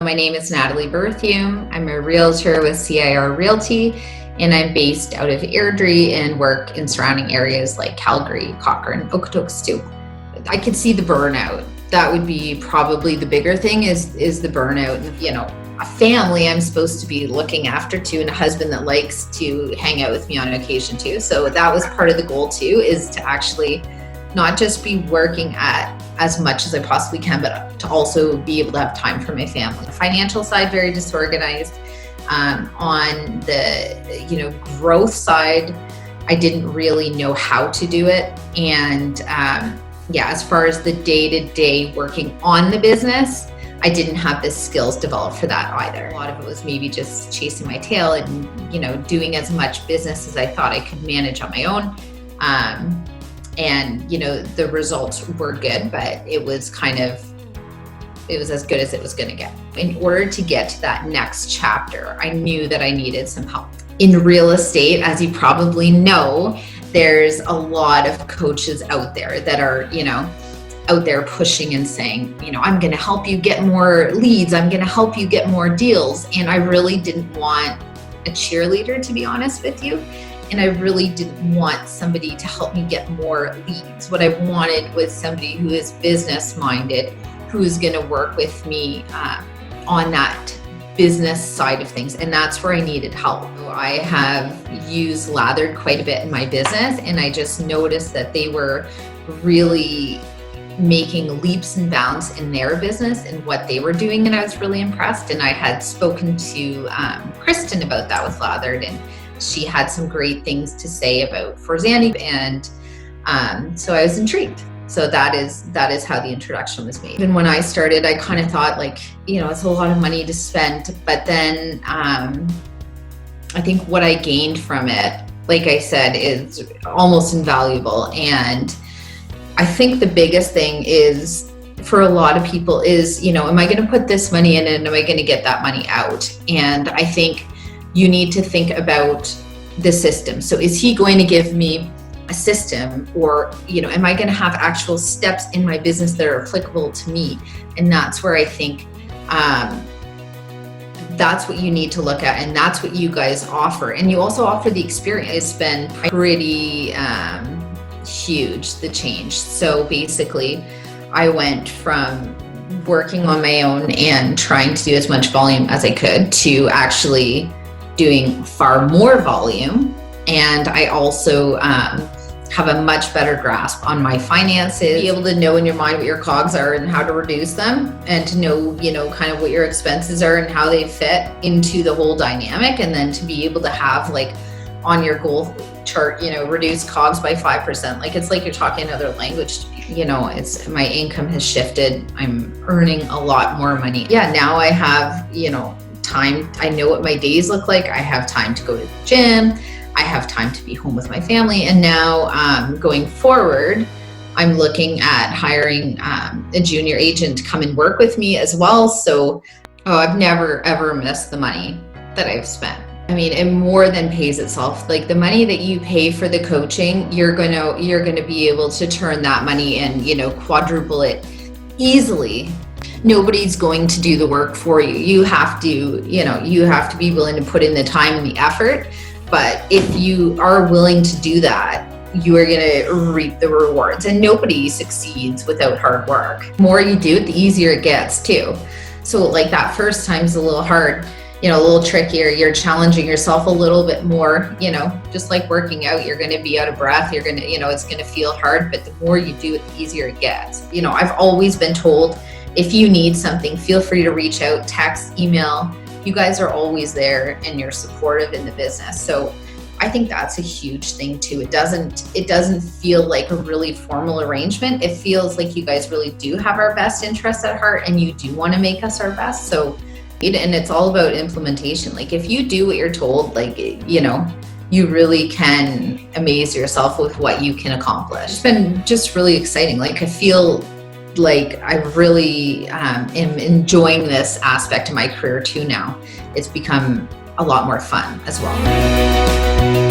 my name is Natalie Berthium. I'm a realtor with CIR Realty, and I'm based out of Airdrie and work in surrounding areas like Calgary, Cochrane, Okotoks too. I could see the burnout. That would be probably the bigger thing is the burnout. You know, a family I'm supposed to be looking after too, and a husband that likes to hang out with me on occasion too. So that was part of the goal too, is to actually not just be working at as much as I possibly can, but to also be able to have time for my family. The financial side, very disorganized. On the growth side, I didn't really know how to do it. And as far as the day-to-day working on the business, I didn't have the skills developed for that either. A lot of it was maybe just chasing my tail and, doing as much business as I thought I could manage on my own. And the results were good, but it was as good as it was going to get. In order to get to that next chapter, I knew that I needed some help. In real estate, as you probably know, there's a lot of coaches out there that are, out there pushing and saying, I'm going to help you get more leads. I'm going to help you get more deals. And I really didn't want a cheerleader, to be honest with you. And I really didn't want somebody to help me get more leads. What I wanted was somebody who is business minded, who is going to work with me on that business side of things. And that's where I needed help. I have used Lathered quite a bit in my business, and I just noticed that they were really making leaps and bounds in their business and what they were doing. And I was really impressed. And I had spoken to Kristen about that with Lathered, and she had some great things to say about Forzani, and so I was intrigued. So that is how the introduction was made. And when I started, I kind of thought it's a lot of money to spend, but then I think what I gained from it, like I said, is almost invaluable. And I think the biggest thing is for a lot of people is, am I going to put this money in and am I going to get that money out? And I think you need to think about the system. So is he going to give me a system, or, am I going to have actual steps in my business that are applicable to me? And that's where I think that's what you need to look at. And that's what you guys offer. And you also offer the experience. It's been pretty huge, the change. So basically I went from working on my own and trying to do as much volume as I could to actually doing far more volume. And I also have a much better grasp on my finances, be able to know in your mind what your cogs are and how to reduce them, and to know, kind of what your expenses are and how they fit into the whole dynamic. And then to be able to have on your goal chart, reduce cogs by 5%. It's like you're talking another language. It's my income has shifted. I'm earning a lot more money. Yeah, now I have, time. I know what my days look like. I have time to go to the gym. I have time to be home with my family. And now going forward, I'm looking at hiring a junior agent to come and work with me as well. So, I've never, ever missed the money that I've spent. I mean, it more than pays itself. The money that you pay for the coaching, you're gonna be able to turn that money and, quadruple it easily. Nobody's going to do the work for you. You have to be willing to put in the time and the effort. But if you are willing to do that, you are going to reap the rewards. And nobody succeeds without hard work. The more you do it, the easier it gets too. So that first time is a little hard, a little trickier. You're challenging yourself a little bit more, just like working out, you're going to be out of breath. You're going to, it's going to feel hard, but the more you do it, the easier it gets. I've always been told, if you need something, feel free to reach out, text, email. You guys are always there and you're supportive in the business. So I think that's a huge thing too. It doesn't feel like a really formal arrangement. It feels like you guys really do have our best interests at heart and you do want to make us our best. So, and it's all about implementation. If you do what you're told, you really can amaze yourself with what you can accomplish. It's been just really exciting. I feel I really am enjoying this aspect of my career too now. It's become a lot more fun as well.